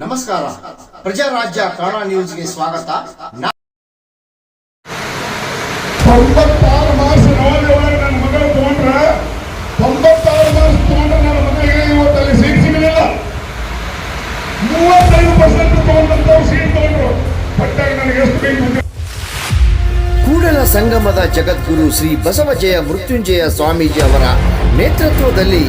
ನಮಸ್ಕಾರ, ಪ್ರಜಾರಾಜ್ಯ ಕನ್ನಡ ನ್ಯೂಸ್ಗೆ ಸ್ವಾಗತ. 96 ಮಾರ್ಕ್ಸ್ ನವೋದಯೊಳಗೆ ನನ್ನ ಮಗಳು ತಗೊಂಡ್ರ 96 ಮಾರ್ಕ್ಸ್ ತಗೊಂಡ್ರೆ ನನ್ನ ಮಗಳಿಗೆ ಇವತ್ತಲ್ಲಿ ಸೀಟ್ ಸಿಗಲಿಲ್ಲ. 35% ತಗೊಂಡಂತವ್ರು ಸೀಟ್ ತಗೊಂಡ್ರು. ಪಟ್ಟಾಗ ನನಗೆ ಎಷ್ಟು ಬೇಕು. ಕೂಡಲ ಸಂಗಮದ ಜಗದ್ಗುರು ಶ್ರೀ ಬಸವಜಯ ಮೃತ್ಯುಂಜಯ ಸ್ವಾಮೀಜಿ ಅವರ ನೇತೃತ್ವದಲ್ಲಿ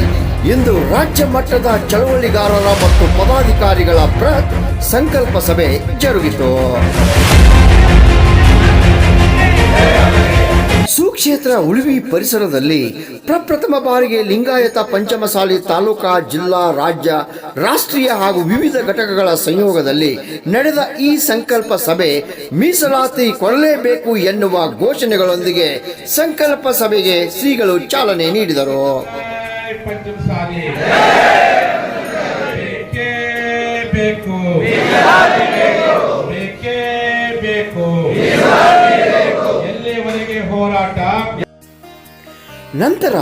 ಇಂದು ರಾಜ್ಯ ಮಟ್ಟದ ಚಳವಳಿಗಾರರ ಮತ್ತು ಪದಾಧಿಕಾರಿಗಳ ಬೃಹತ್ ಸಂಕಲ್ಪ ಸಭೆ ಜರುಗಿತು. ಸುಕ್ಷೇತ್ರ ಉಳುವಿ ಪರಿಸರದಲ್ಲಿ ಪ್ರಪ್ರಥಮ ಬಾರಿಗೆ ಲಿಂಗಾಯತ ಪಂಚಮಸಾಲಿ ತಾಲೂಕಾ, ಜಿಲ್ಲಾ, ರಾಜ್ಯ, ರಾಷ್ಟ್ರೀಯ ಹಾಗೂ ವಿವಿಧ ಘಟಕಗಳ ಸಂಯೋಗದಲ್ಲಿ ನಡೆದ ಈ ಸಂಕಲ್ಪ ಸಭೆ ಮೀಸಲಾತಿ ಕೊಡಲೇಬೇಕು ಎನ್ನುವ ಘೋಷಣೆಗಳೊಂದಿಗೆ ಸಂಕಲ್ಪ ಸಭೆಗೆ ಶ್ರೀಗಳು ಚಾಲನೆ ನೀಡಿದರು. ನಂತರ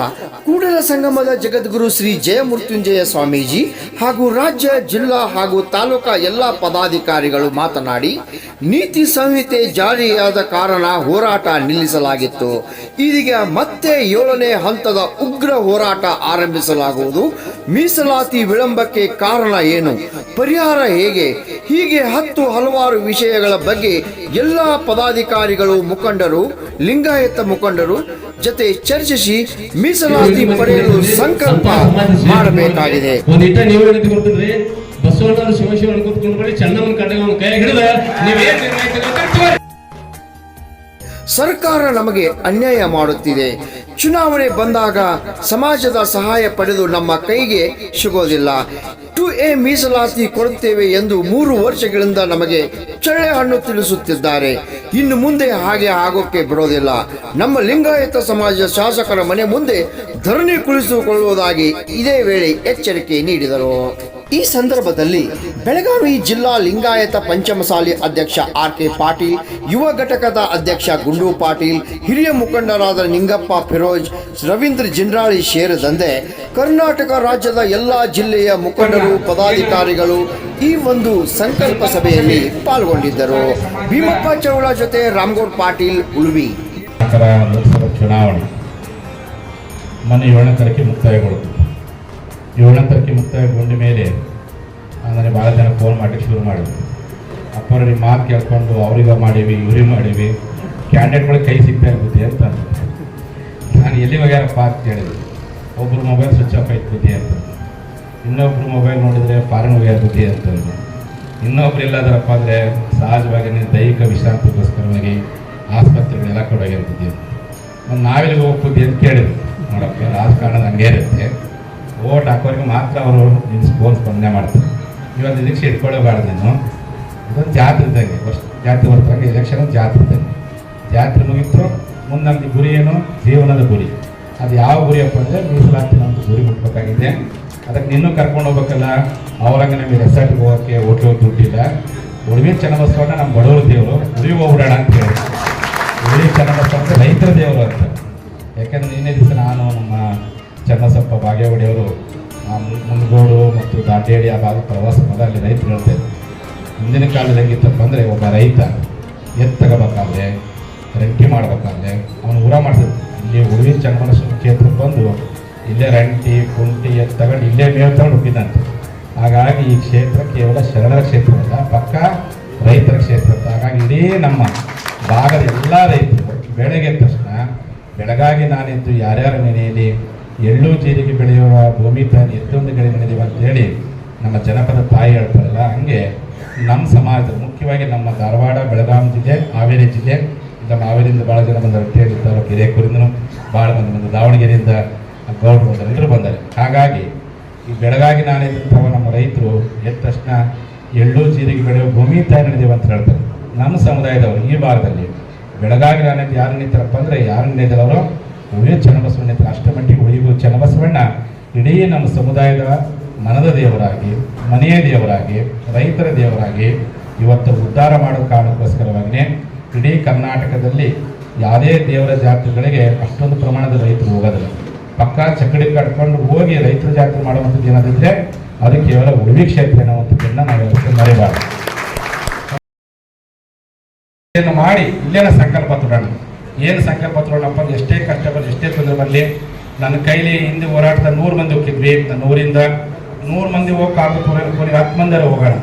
ಕೂಡಲ ಸಂಗಮದ ಜಗದ್ಗುರು ಶ್ರೀ ಜಯಮೃತ್ಯುಂಜಯ ಸ್ವಾಮೀಜಿ ಹಾಗೂ ರಾಜ್ಯ, ಜಿಲ್ಲಾ ಹಾಗೂ ತಾಲೂಕಾ ಎಲ್ಲ ಪದಾಧಿಕಾರಿಗಳು ಮಾತನಾಡಿ, ನೀತಿ ಸಂಹಿತೆ ಜಾರಿಯಾದ ಕಾರಣ ಹೋರಾಟ ನಿಲ್ಲಿಸಲಾಗಿತ್ತು. ಇದೀಗ ಮತ್ತೆ 7ನೇ ಹಂತದ ಉಗ್ರ ಹೋರಾಟ ಆರಂಭಿಸಲಾಗುವುದು. ಮೀಸಲಾತಿ ವಿಳಂಬಕ್ಕೆ ಕಾರಣ ಏನು, ಪರಿಹಾರ ಹೇಗೆ, ಹೀಗೆ ಹಲವಾರು ವಿಷಯಗಳ ಬಗ್ಗೆ ಎಲ್ಲ ಪದಾಧಿಕಾರಿಗಳು, ಮುಖಂಡರು, ಲಿಂಗಾಯತ ಮುಖಂಡರು ಜೊತೆ ಚರ್ಚಿಸಿ ಮೀಸಲಾತಿ ಪಡೆಯಲು ಸಂಕಲ್ಪ ಮಾಡಬೇಕಾಗಿದೆ. ಸರ್ಕಾರ ನಮಗೆ ಅನ್ಯಾಯ ಮಾಡುತ್ತಿದೆ. ಚುನಾವಣೆ ಬಂದಾಗ ಸಮಾಜದ ಸಹಾಯ ಪಡೆದು ನಮ್ಮ ಕೈಗೆ ಸಿಗೋದಿಲ್ಲ. 2A ಮೀಸಲಾತಿ ಕೊಡುತ್ತೇವೆ ಎಂದು 3 ವರ್ಷಗಳಿಂದ ನಮಗೆ ಚಳ್ಳೆ ಹಣ್ಣು ತಿಳಿಸುತ್ತಿದ್ದಾರೆ. ಇನ್ನು ಮುಂದೆ ಹಾಗೆ ಆಗೋಕ್ಕೆ ಬಿಡೋದಿಲ್ಲ. ನಮ್ಮ ಲಿಂಗಾಯತ ಸಮಾಜ ಶಾಸಕರ ಮನೆ ಮುಂದೆ ಧರಣಿ ಕುಳಿತುಕೊಳ್ಳುವುದಾಗಿ ಇದೇ ವೇಳೆ ಎಚ್ಚರಿಕೆ ನೀಡಿದರು. ಈ ಸಂದರ್ಭದಲ್ಲಿ ಬೆಳಗಾವಿ ಜಿಲ್ಲಾ ಲಿಂಗಾಯತ ಪಂಚಮಸಾಲಿ ಅಧ್ಯಕ್ಷ RK ಪಾಟೀಲ್, ಯುವ ಘಟಕದ ಅಧ್ಯಕ್ಷ ಗುಂಡು ಪಾಟೀಲ್, ಹಿರಿಯ ಮುಖಂಡರಾದ ನಿಂಗಪ್ಪ ಫಿರೋಜ್, ರವೀಂದ್ರ ಜಿಂಡ್ರಾಳಿ ಸೇರಿದಂತೆ ಕರ್ನಾಟಕ ರಾಜ್ಯದ ಎಲ್ಲ ಜಿಲ್ಲೆಯ ಮುಖಂಡರು, ಪದಾಧಿಕಾರಿಗಳು ಈ ಒಂದು ಸಂಕಲ್ಪ ಸಭೆಯಲ್ಲಿ ಪಾಲ್ಗೊಂಡಿದ್ದರು. ಭೀಮಪ್ಪ ಚೌಳ ಜೊತೆ ರಾಮಗೌಡ ಪಾಟೀಲ್, ಉಳುವಿ. ಲೋಕಸಭಾ ಚುನಾವಣೆ ಮೊನ್ನೆ 7ನೇ ತಾರೀಕಿಗೆ ಮುಕ್ತಾಯಗೊಳ್ಳುತ್ತೆ. 7ನೇ ತಾರೀಕಿಗೆ ಮುಕ್ತಾಯಗೊಂಡ ಮೇಲೆ ನನಗೆ ಭಾಳ ಜನ ಫೋನ್ ಮಾಡಲಿಕ್ಕೆ ಶುರು ಮಾಡಿದ್ರು. ಅಪ್ಪರಿಗೆ ಮಾತು ಕೇಳ್ಕೊಂಡು ಅವ್ರಿಗೆ ಮಾಡೀವಿ, ಇವ್ರಿಗೆ ಮಾಡೀವಿ, ಕ್ಯಾಂಡಿಡೇಟ್ಗಳಿಗೆ ಕೈ ಸಿಗ್ತಾ ಇರ್ಬೋದು ಅಂತ. ನಾನು ಎಲ್ಲಿ ಹೋಗ್ಯಾರಪ್ಪ ಅಂತ ಕೇಳಿದೆ. ಒಬ್ಬರು ಮೊಬೈಲ್ ಸ್ವಿಚ್ ಆಫ್ ಆಯ್ತು ಬುದ್ಧಿ ಅಂತ, ಇನ್ನೊಬ್ರು ಮೊಬೈಲ್ ನೋಡಿದರೆ ಫಾರಿನ್ ಹೋಗ್ಯಾರ ಬುದ್ಧಿ ಅಂತಂದು, ಇನ್ನೊಬ್ರು ಎಲ್ಲಾದ್ರಪ್ಪ ಅಂದರೆ ಸಹಜವಾಗಿ ದೈಹಿಕ ವಿಶ್ರಾಂತಿಗೋಸ್ಕರವಾಗಿ ಆಸ್ಪತ್ರೆಗಳೆಲ್ಲ ಕೊಡೋಗ್ಯಾರ ಬುದ್ಧಿ ಅಂತ. ನಾವೆಲ್ಲಿಗೆ ಹೋಗಿ ಬುದ್ಧಿ ಅಂತ ಕೇಳಿದ್ರು. ನೋಡಪ್ಪ ರಾಜಕಾರಣದ ಹಂಗೆ ಇರುತ್ತೆ, ಓಟ್ ಹಾಕೋರಿಗೆ ಮಾತ್ರ ಅವರು ನಿನ್ನ ಸ್ಕೋರ್ ಸ್ಪಂದನೆ ಮಾಡ್ತಾರೆ. ಇವತ್ತು ನಿರೀಕ್ಷೆ ಇಟ್ಕೊಳ್ಳೇಬಾರ್ದು. ನೀನು ಇದೊಂದು ಜಾತ್ರೆ ಇದ್ದಂಗೆ, ಜಾತ್ರೆ ಬರ್ತಾಗೆ ಎಲೆಕ್ಷನ್ ಜಾತ್ರೆ ಇದ್ದಂಗೆ. ಜಾತ್ರೆ ಮುಗಿದ್ರು ಮುಂದೆ ನಮ್ಮದು ಗುರಿ ಏನು, ಜೀವನದ ಗುರಿ. ಅದು ಯಾವ ಗುರಿಯಪ್ಪ ಅಂದರೆ ಮೀಸಲಾತಿ ನಮ್ಮದು ಗುರಿ ಮುಟ್ಬೇಕಾಗಿದೆ. ಅದಕ್ಕೆ ನಿನ್ನೂ ಕರ್ಕೊಂಡು ಹೋಗ್ಬೇಕಲ್ಲ. ಅವ್ರಂಗೆ ನಮಗೆ ರೆಸಾರ್ಟ್ಗೆ ಹೋಗೋಕ್ಕೆ ಹೋಟ್ಲಿಗೆ ದುಡ್ಡಿಲ್ಲ. ಉಳುವಿ ಚನ್ನಬಸವಣ್ಣ ನಮ್ಮ ಬಡವರು ದೇವರು, ಉಳುವಿ ಹೋಗ್ಬಿಡೋಣ ಅಂತ ಹೇಳಿ. ಉಳುವಿ ಚನ್ನಬಸವ ಅಂದರೆ ರೈತರ ದೇವರು ಅಂತ. ಯಾಕೆಂದರೆ ನಿನ್ನೆ ದಿವಸ ನಾನು ನಮ್ಮ ಚನ್ನಬಸಪ್ಪ ಬಾಗೇವಾಡಿಯವರು ಮುಂದಗೋಡು ಮತ್ತು ದಾಂಡೇಡಿ ಆ ಭಾಗ ಪ್ರವಾಸ ಬಂದ ಅಲ್ಲಿ ರೈತರು ಹೇಳ್ತಾರೆ, ಹಿಂದಿನ ಕಾಲದಲ್ಲಿ ಹೆಂಗಿತ್ತಪ್ಪ ಅಂದರೆ ಒಬ್ಬ ರೈತ ಎತ್ತು ತಗೋಬೇಕಾದ್ರೆ, ರಂಟಿ ಮಾಡಬೇಕಾದ್ರೆ ಅವನು ಊರ ಮಾಡ್ತಿದ್ದ. ಇಲ್ಲಿ ಉಳುವಿ ಚನ್ನಬಸವ ಕ್ಷೇತ್ರಕ್ಕೆ ಬಂದು ಇಲ್ಲೇ ರಂಟಿ ಕುಂಟಿ ಎತ್ತು ತಗೊಂಡು ಇಲ್ಲೇ ಮೇವು ತಗೊಂಡು ಹೋಗಿದ್ದಂತೆ. ಹಾಗಾಗಿ ಈ ಕ್ಷೇತ್ರ ಕೇವಲ ಶರಣರ ಕ್ಷೇತ್ರ ಅಲ್ಲ, ಪಕ್ಕ ರೈತರ ಕ್ಷೇತ್ರ ಅಂತ. ಹಾಗಾಗಿ ಇಡೀ ನಮ್ಮ ಭಾಗದ ಎಲ್ಲ ರೈತರು ಬೆಳಗ್ಗೆ ತಕ್ಷಣ ಬೆಳಗಾಗಿ ನಾನಿದ್ದು ಯಾರ್ಯಾರ ಮನೆಯಲ್ಲಿ ಎಳ್ಳು ಜೀರಿಗೆ ಬೆಳೆಯುವ ಭೂಮಿ ತಾಯಿ ಎಷ್ಟೊಂದು ಗಡಿ ಮನೆದೀವಿ ಅಂತೇಳಿ ನಮ್ಮ ಜನಪದ ತಾಯಿ ಹೇಳ್ತಾರಲ್ಲ, ಹಂಗೆ ನಮ್ಮ ಸಮಾಜ ಮುಖ್ಯವಾಗಿ ನಮ್ಮ ಧಾರವಾಡ, ಬೆಳಗಾವಿ ಜಿಲ್ಲೆ, ಹಾವೇರಿ ಜಿಲ್ಲೆ, ನಮ್ಮ ಹಾವೇರಿಯಿಂದ ಭಾಳ ಜನ ಬಂದರು. ಕೇಳಿರ್ತಾರೋ ಹಿರೇಕೂರಿಂದನೂ ಭಾಳ ಮಂದಿ ಬಂದು, ದಾವಣಗೆರೆಯಿಂದ ಗೌಡ್ರು ಬಂದರು, ಎಲ್ಲರೂ ಬಂದರೆ. ಹಾಗಾಗಿ ಈ ಬೆಳಗಾಗಿ ನಾನಿದ್ದಂಥವ ನಮ್ಮ ರೈತರು ಎದ್ದ ತಕ್ಷಣ ಎಳ್ಳು ಜೀರಿಗೆ ಬೆಳೆಯುವ ಭೂಮಿ ತಾಯಿ ನಡೆದೀವಿ ಅಂತ ಹೇಳ್ತಾರೆ. ನಮ್ಮ ಸಮುದಾಯದವರು ಈ ಭಾಗದಲ್ಲಿ ಬೆಳಗಾಗಿ ನಾನಿದ್ದು ಯಾರು ನಿಂತಾರಪ್ಪ ಅಂದರೆ, ಯಾರು ನಿಂತಿದ್ದವರು ಉಳಿಯ ಚನ್ನಬಸವಣ್ಣ ನಿಂತಾರೆ. ಅಷ್ಟಮಟ್ಟಿಗೆ ಉಳಿಯುವ ಚನ್ನಬಸವಣ್ಣ ಇಡೀ ನಮ್ಮ ಸಮುದಾಯದ ಮನದ ದೇವರಾಗಿ, ಮನೆಯ ದೇವರಾಗಿ, ರೈತರ ದೇವರಾಗಿ ಇವತ್ತು ಉದ್ಧಾರ ಮಾಡೋ ಕಾರಣಕ್ಕೋಸ್ಕರವಾಗಿಯೇ ಇಡೀ ಕರ್ನಾಟಕದಲ್ಲಿ ಯಾವುದೇ ದೇವರ ಜಾತ್ರೆಗಳಿಗೆ ಅಷ್ಟೊಂದು ಪ್ರಮಾಣದ ರೈತರು ಹೋಗೋದಿಲ್ಲ. ಪಕ್ಕ ಚಕ್ಕಡಿ ಕಟ್ಕೊಂಡು ಹೋಗಿ ರೈತರ ಜಾತ್ರೆ ಮಾಡುವಂಥದ್ದು ಏನಾದಿದ್ರೆ ಅದು ಕೇವಲ ಉಳಿವಿ ಕ್ಷೇತ್ರ ಅನ್ನುವಂಥದ್ದನ್ನು ನಾವು ಯಾವತ್ತೂ ಮರೆಯಬಾರ್ದು. ಇದನ್ನು ಮಾಡಿ ಇಲ್ಲೇನ ಸಂಕಲ್ಪ ತೊಡೋಣ. ಏನು ಸಂಕಲ್ಪ ತೊಡೋಣಪ್ಪ, ಎಷ್ಟೇ ಕಷ್ಟ ಬರಲಿ, ಎಷ್ಟೇ ತೊಂದರೆ ಬರಲಿ, ನನ್ನ ಕೈಲಿ ಹಿಂದೆ ಹೋರಾಟದ 100 ಮಂದಿ ಹೋಗಿದ್ವಿ. ನನ್ನ ಊರಿಂದ 100 ಮಂದಿ ಹೋಗಕ್ಕಾಗಕ್ಕೆ 10 ಮಂದಿ ಹೋಗೋಣ.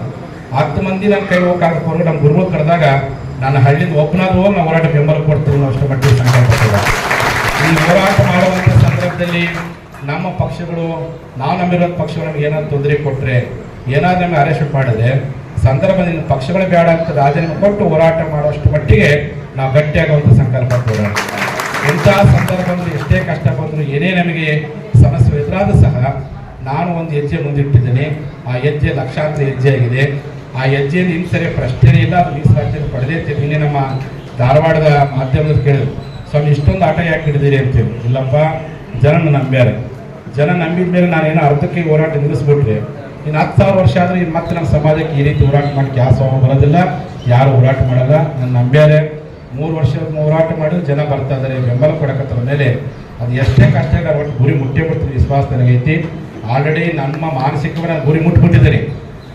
10 ಮಂದಿ ನನ್ನ ಕೈ ಹೋಗಕ್ಕಾಗಕ್ಕೆ ನಮ್ಮ ಗುರುಗಳು ಕರೆದಾಗ ನಾನು ಹಳ್ಳಿಯಿಂದ ಒಬ್ಬನಾದ್ರೂ ಹೋಗಿ ನಾವು ಹೋರಾಟ ಬೆಂಬಲ ಕೊಡ್ತೀವಿ ಅನ್ನೋ ಅಷ್ಟು ಮಟ್ಟಿಗೆ ಸಂಕಲ್ಪ ತೊಡೋಣ. ಈ ಹೋರಾಟ ಮಾಡುವಂಥ ಸಂದರ್ಭದಲ್ಲಿ ನಮ್ಮ ಪಕ್ಷಗಳು, ನಾವು ನಂಬಿರೋ ಪಕ್ಷಗಳು ನಮ್ಗೆ ಏನಾದ್ರು ತೊಂದರೆ ಕೊಟ್ಟರೆ, ಏನಾದ್ರು ನಮಗೆ ಅರೆಸ್ಟ್ ಮಾಡಿದ್ರೆ ಸಂದರ್ಭದಲ್ಲಿ ಪಕ್ಷಗಳು ಬೇಡ ಅಂತ ರಾಜೀನಾಮೆ ಕೊಟ್ಟು ಹೋರಾಟ ಮಾಡುವಷ್ಟು ಮಟ್ಟಿಗೆ ನಾವು ಗಟ್ಟಿಯಾಗುವಂಥ ಸಂಕಲ್ಪ ತೊಡೋಣ. ಇಂತಹ ಸಂದರ್ಭದಲ್ಲಿ ಎಷ್ಟೇ ಕಷ್ಟ ಬಂದರೂ, ಏನೇ ನಮಗೆ ಸಮಸ್ಯೆ ಎದುರಾದರೂ ಸಹ ನಾನು ಒಂದು ಹೆಜ್ಜೆ ಮುಂದಿಟ್ಟಿದ್ದೇನೆ. ಆ ಹೆಜ್ಜೆ ಲಕ್ಷಾಂತರ ಹೆಜ್ಜೆ ಆಗಿದೆ. ಆ ಹೆಜ್ಜೆಯಲ್ಲಿ ಇನ್ನು ಸರಿ ಪ್ರಶ್ನೆ ಇಲ್ಲ, ಅದು ಮೀಸಲಾತಿಯನ್ನು ಪಡೆದೇ. ನಿನ್ನೆ ನಮ್ಮ ಧಾರವಾಡದ ಮಾಧ್ಯಮದಲ್ಲಿ ಕೇಳಿದ್ರು, ಸ್ವಾಮಿ ಇಷ್ಟೊಂದು ಆಟ ಯಾಕೆ ಹಿಡಿದಿರಿ ಅಂತೇಳಿ. ಇಲ್ಲಪ್ಪ, ಜನ ನಂಬ್ಯಾರೆ. ಜನ ನಂಬಿದ ಮೇಲೆ ನಾನೇನೋ ಅರ್ಧಕ್ಕೆ ಹೋರಾಟ ನಿಲ್ಲಿಸ್ಬಿಟ್ರೆ ಇನ್ನು 10,000 ವರ್ಷ ಆದರೆ ಮತ್ತೆ ನಮ್ಮ ಸಮಾಜಕ್ಕೆ ಈ ರೀತಿ ಹೋರಾಟ ಮಾಡಕ್ಕೆ ಯಾವ ಸ್ವಾಮ ಬರೋದಿಲ್ಲ, ಯಾರು ಹೋರಾಟ ಮಾಡಲ್ಲ. ನನ್ನ ನಂಬ್ಯಾರೆ 3 ವರ್ಷ ಹೋರಾಟ ಮಾಡಿದ್ರೆ ಜನ ಬರ್ತಾ ಇದ್ದಾರೆ, ಬೆಂಬಲ ಕೊಡಕತ್ತರ ಮೇಲೆ ಅದು ಎಷ್ಟೇ ಕಷ್ಟ ಒಟ್ಟು ಗುರಿ ಮುಟ್ಟೇ ಬಿಡ್ತೀನಿ ವಿಶ್ವಾಸ ನನಗೈತಿ. ಆಲ್ರೆಡಿ ನಮ್ಮ ಮಾನಸಿಕವಾಗಿ ನಾನು ಗುರಿ ಮುಟ್ಬಿಟ್ಟಿದ್ದೀನಿ.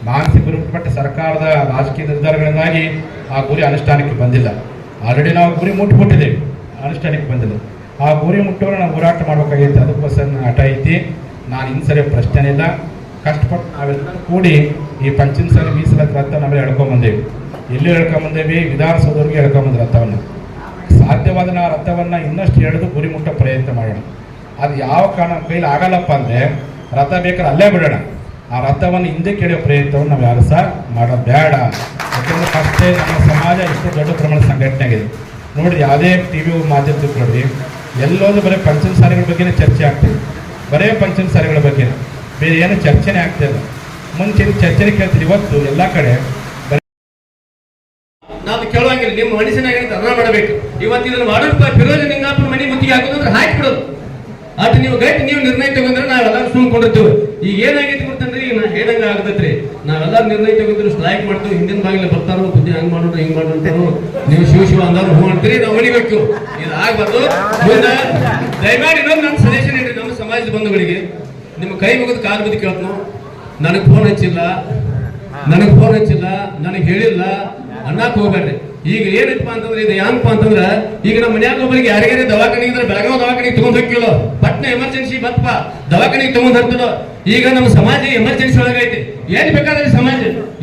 ಮಾನಸಿಕ ಗುರಿ ಮುಟ್ಬಿಟ್ಟು ಸರ್ಕಾರದ ರಾಜಕೀಯ ನಿರ್ಧಾರಗಳಿಂದಾಗಿ ಆ ಗುರಿ ಅನುಷ್ಠಾನಕ್ಕೆ ಬಂದಿಲ್ಲ. ಆಲ್ರೆಡಿ ನಾವು ಗುರಿ ಮುಟ್ಬಿಟ್ಟಿದ್ದೇವೆ, ಅನುಷ್ಠಾನಕ್ಕೆ ಬಂದಿಲ್ಲ. ಆ ಗುರಿ ಮುಟ್ಟೋರು ನಾವು ಹೋರಾಟ ಮಾಡ್ಬೇಕಾಗೈತೆ. ಅದಕ್ಕೋಸ್ಕರ ಹಠ ಐತಿ. ನಾನು ಇನ್ನು ಸರಿ ಪ್ರಶ್ನೆ ಇಲ್ಲ, ಕಷ್ಟಪಟ್ಟು ನಾವೆಲ್ಲ ಕೂಡಿ ಈ ಪಂಚಮ ಸಾರಿ ಮೀಸಲಾತಿ ರಥ ನಾವೆಲ್ಲ ಹೇಳ್ಕೊಂಬಂದೇವಿ. ಎಲ್ಲಿ ಹೇಳ್ಕೊಂಬಂದೇವಿ? ವಿಧಾನಸೌಧವ್ರಿಗೆ ಹೇಳ್ಕೊಂಬಂದ ರಥವನ್ನು. ಸಾಧ್ಯವಾದ ನಾವು ರಥವನ್ನು ಇನ್ನಷ್ಟು ಎಳೆದು ಗುರಿ ಮುಟ್ಟೋ ಪ್ರಯತ್ನ ಮಾಡೋಣ. ಅದು ಯಾವ ಕಾರಣ ಕೈಲಿ ಆಗಲ್ಲಪ್ಪ ಅಂದರೆ ರಥ ಬೇಕಾದ್ರೆ ಅಲ್ಲೇ ಬಿಡೋಣ. ಆ ರಥವನ್ನು ಹಿಂದೆ ಕೆಳೆಯೋ ಪ್ರಯತ್ನವನ್ನು ನಾವು ಯಾರು ಸಹ ಮಾಡೋದು ಬೇಡ. ಯಾಕೆಂದರೆ ಫಸ್ಟೇ ನಮ್ಮ ಸಮಾಜ ಇಷ್ಟು ದೊಡ್ಡ ಪ್ರಮಾಣದ ಸಂಘಟನೆ ಆಗಿದೆ. ನೋಡಿರಿ, ಯಾವುದೇ ಟಿ ವಿ ಮಾಧ್ಯಮದಲ್ಲಿ ನೋಡಿರಿ, ಎಲ್ಲೋದು ಬರೀ ಪಂಚಮ ಸಾರಿಗಳ ಬಗ್ಗೆನೇ ಚರ್ಚೆ ಆಗ್ತಿದೆ. ಬರೇ ಪಂಚಮ ಸಾರಿಗಳ ಬಗ್ಗೆ, ಬೇರೆ ಏನು ಚರ್ಚೆನೇ ಆಗ್ತಾ ಇಲ್ಲ. ಮುಂಚೆ ಚರ್ಚೆನೇ ಕೇಳ್ತೀವಿ, ಇವತ್ತು ಎಲ್ಲ ಕಡೆ ನಾವು ಕೇಳುವಂಗಿಲ್ಲ. ನಿಮ್ಮ ಮನುಷ್ಯನಾಗಿರುತ್ತೆ ಅನ್ನ ಮಾಡಬೇಕು. ಇವತ್ತು ಇದನ್ನು ಮಾಡೋದು ಫಿರೋಜ್ ನಿಂಗಾಪುರ ಮನೆ ಮುತ್ತಿಗೆ ಹಾಕೋದಂದ್ರೆ ಹಾಕಿ ಬಿಡೋದು. ಅದು ನೀವು ಗಟ್ಟಿ ನೀವು ನಿರ್ಣಯ ತಗೊಂಡ್ರೆ ನಾವೆಲ್ಲ ಸುಮ್ಕೊಂಡಿರ್ತೀವಿ. ಈಗ ಏನಾಗೈತಿ ಗೊತ್ತಂದ್ರೆ, ಈಗ ನಾ ಹೇಳಂಗ ಆಗತೈತ್ರಿ, ನಾವೆಲ್ಲ ನಿರ್ಣಯ ತಗೊಂಡ್ರು ಸ್ಟ್ರೈಕ್ ಮಾಡ್ತೀವಿ. ಹಿಂದಿನ ಬಾಗಿಲು ಬರ್ತಾರೋ, ಬುದ್ಧಿ ಹಂಗ್ ಮಾಡೋಣ ಹಿಂಗ್ ಮಾಡೋಣ ಅಂತಾರೋ, ನೀವು ಶಿವ ಅಂದಾರು ಹೂ ಅಂತೀರಿ, ನಾವು ಮನಿಬೇಕು. ಇದು ಆಗ್ಬಾರ್ದು. ಮುಂದೆ ದಯಮಾಡಿ ಇನ್ನೊಂದು ನನ್ನ ಸಜೆಷನ್ ಇಡ್ರಿ ನಮ್ಮ ಸಮಾಜದ ಬಂಧುಗಳಿಗೆ. ನಿಮ್ಮ ಕೈ ಮುಗಿದು ಕಾಲು ಬುದ್ಧಿ ಕೇಳ್ತು, ನನಗೆ ಫೋನ್ ಹಚ್ಚಿಲ್ಲ, ನನಗೆ ಹೇಳಿಲ್ಲ ಅನ್ನಕ್ಕೆ ಹೋಗ್ಬೇಡ್ರಿ. ಈಗ ಏನಪ್ಪ ಅಂತಂದ್ರೆ, ಇದು ಹೆಂಗಪ್ಪ ಅಂತಂದ್ರೆ, ಈಗ ನಮ್ಮ ಮನ್ಯಾಗ ಒಬ್ಬರಿಗೆ ಯಾರಿಗಾರೆ ದವಾಖಾನೆ ಇದ್ರೆ ಬೆಳಗಾವ್ ದವಾಖಾನೆಗೆ ತಗೊಂಡ್ ಹೋಗಿಲ್ಲ, ಪಟ್ನ ಎಮರ್ಜೆನ್ಸಿ ಬತ್ತಪ್ಪ ದವಾಖಾನೆಗೆ ತಗೊಂಡ್ ಹೋಗ್ತದ. ಈಗ ನಮ್ಮ ಸಮಾಜ ಎಮರ್ಜೆನ್ಸಿ ಒಳಗೈತಿ. ಏನ್ ಬೇಕಾದ್ರೆ ಸಮಾಜ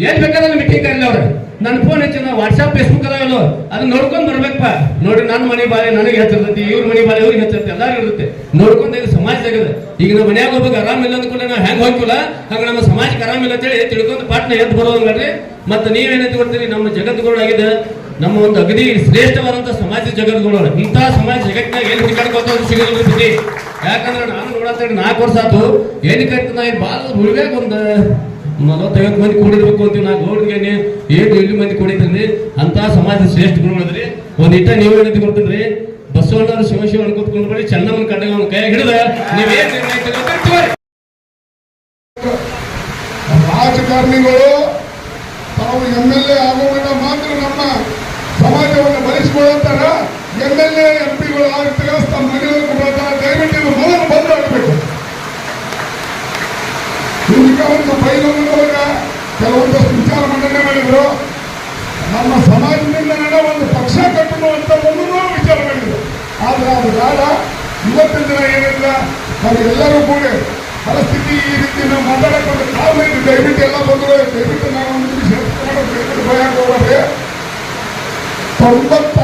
ಏನ್ ಬೇಕಾದ್ರೆ ಮೀಟಿಂಗ್ ಕರೀಲಿ ಅವ್ರ. ನನ್ನ ಫೋನ್ ಹಚ್ಚಿ ವಾಟ್ಸಾಪ್ ಫೇಸ್ಬುಕ್ ಅದಾವಲ್ಲೋ ಅದನ್ನ ನೋಡ್ಕೊಂಡ್ ಬರ್ಬೇಕಪ್ಪ. ನೋಡಿ, ನನ್ನ ಮನೆ ಬಾಳೆ ನನಗೆ ಹೆಚ್ಚಿರ್ತೈತಿ, ಇವ್ರ ಮನೆ ಬಾಳೆ ಇವ್ರಿಗೆ ಹೆಚ್ಚಿರ್ತೈತಿ, ಎಲ್ಲಾರು ಇರುತ್ತೆ. ನೋಡ್ಕೊಂಡ್ ಇದು ಸಮಾಜದಾಗ ಈಗ ನಮ್ಮ ಮನ್ಯಾಗ ಒಬ್ಬ ಆರಾಮಿಲ್ಲ ಅಂದ್ಕೊಂಡು ನಾವು ಹೆಂಗ್ ಹೋಗ್ತಿಲ್ಲ, ಹಂಗ ನಮ್ಮ ಸಮಾಜಕ್ಕೆ ಆರಾಮಿಲ್ಲ ಅಂತೇಳಿ ತಿಳ್ಕೊಂಡು ಪಾಟ್ನ ಎದ್ದು ಬರೋದಂಗ್ರಿ. ಮತ್ತೆ ನೀವೇನಂತ ಕೊಡ್ತೀರಿ, ನಮ್ಮ ಜಗತ್ತುಗಳಾಗಿದೆ, ನಮ್ಮ ಒಂದು ಅಗದಿ ಶ್ರೇಷ್ಠವಾದಂತ ಸಮಾಜ ಜಗತ್ತುಗಳು. ಇಂತಹ ಸಮಾಜ ಜಗತ್ತಿನಾಗ ಎಲ್ಲಿ ಹುಡುಕಾಡ್ಕೋತ ಸಿಗೋದಿಲ್ಲ. ಯಾಕಂದ್ರೆ ನಾನು ನೋಡತ್ತೇಳಿ 4 ವರ್ಷ ಆಯ್ತು. ಏನಕ್ಕೆ ನಾ ಇದು ಭಾಳ ಉಳ್ಬೇಕು, ಒಂದು 40-50 ಮಂದಿ ಕೂಡಿರ್ಬೇಕು ಅಂತೀವಿ. ನಾ ಗೌಡ್ಗೆ ಏನು 7 ಮಂದಿ ಕೂಡಿದ್ರಿ. ಅಂತಹ ಸಮಾಜ ಶ್ರೇಷ್ಠ ಗುರುಗಳಿದ್ರಿ. ಒಂದ್ ಇಟ್ಟ ನೀವು ಏನಂತ ಕೊಡ್ತೀನ್ರಿ, ಬಸವಣ್ಣವ್ರು ಶಿವ ಅನ್ಕೊತ್ಕೊಂಡು ಬರೀ ಚೆನ್ನಮ್ಮನ ಕಂಡಾಗ ಅವ್ನ ಕೈ ಹಿಡಿದ ನೀವೇನ್ ನಿರ್ಣಯ ತಗೋತೀರಿ. ರಾಜಕಾರಣಿಗಳು ತಾವು MLA ಆಗುವಾಗ ಮಾತ್ರ ನಮ್ಮ ಸಮಾಜವನ್ನು ಬಲಿಸಿಕೊಳ್ಳುತ್ತಾರ. MLA MP ಗಳು ಆಗ್ತಾರೆ, ತಮ್ಮ ಮನೆಯವರು ಬರ್ತಾರೆ. ದಯವಿಟ್ಟು ಇದು ಮೊದಲು ಬಂದ್ ಆಗಬೇಕು. ಈಗ ಒಂದು ಬೈಲೊಳಗ ಕೆಲವೊಂದಷ್ಟು ವಿಚಾರ ಮಂಡನೆ ಮಾಡಿದ್ರು. ನಮ್ಮ ಸಮಾಜದಿಂದ ಒಂದು ಪಕ್ಷ ಕಟ್ಟುವಂತ ಒಂದು ವಿಚಾರ ಮಾಡಿದ್ರು. ಆದ್ರೆ ಅದು ಬೇಡ. ಇವತ್ತಿನ ದಿನ ಏನಿಲ್ಲ, ನಾವು ಎಲ್ಲರೂ ಕೂಡ ಪರಿಸ್ಥಿತಿ ಈ ರೀತಿ ನಾವು ಮಾತಾಡಕ್ಕೆ ಕಾರಣ ಇದೆ. ದಯವಿಟ್ಟು ಎಲ್ಲ ಬಂದರು, ದಯವಿಟ್ಟು ನಾವು ಒಂದು ನಿಮಿಷ ದಯವಿಟ್ಟು ಭಯ ಹೋಗ್ರಿ. 90